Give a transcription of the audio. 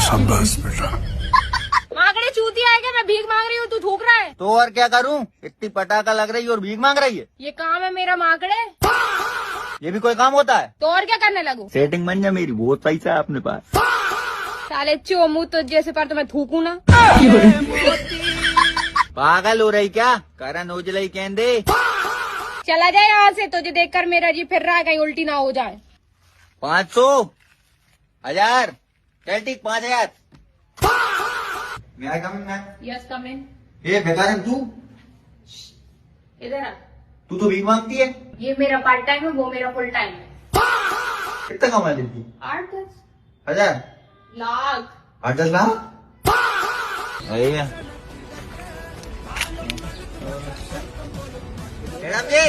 शाबाश बेटा। मांगड़े चूती आएगा, मैं भीख मांग रही हूँ, तू थूक रहा है। तो और क्या करूं, इतनी पटाखा लग रही है और भीख मांग रही है। ये काम है मेरा मांगड़े। ये भी कोई काम होता है? तो और क्या करने लगूं? सेटिंग बन जा मेरी, बहुत पैसा है अपने पास। साले चोमू तो जैसे पर तो मैं थूकू ना। पागल हो रही क्या? करण ओजला ही कह दे। चला जाए यहाँ से, तुझे देखकर मेरा जी फिर रहा है, कहीं उल्टी ना हो जाए। 500, 1000, चल ठीक 5000। मैं कम ना। यस कम इन। ये बेकार तू इधर आ। तू तो भीख मांगती है। ये मेरा पार्ट टाइम है, वो मेरा फुल टाइम है। कितना कमा लेती? 8-10 1000, लाख। 8-10 लाख। मैडम जी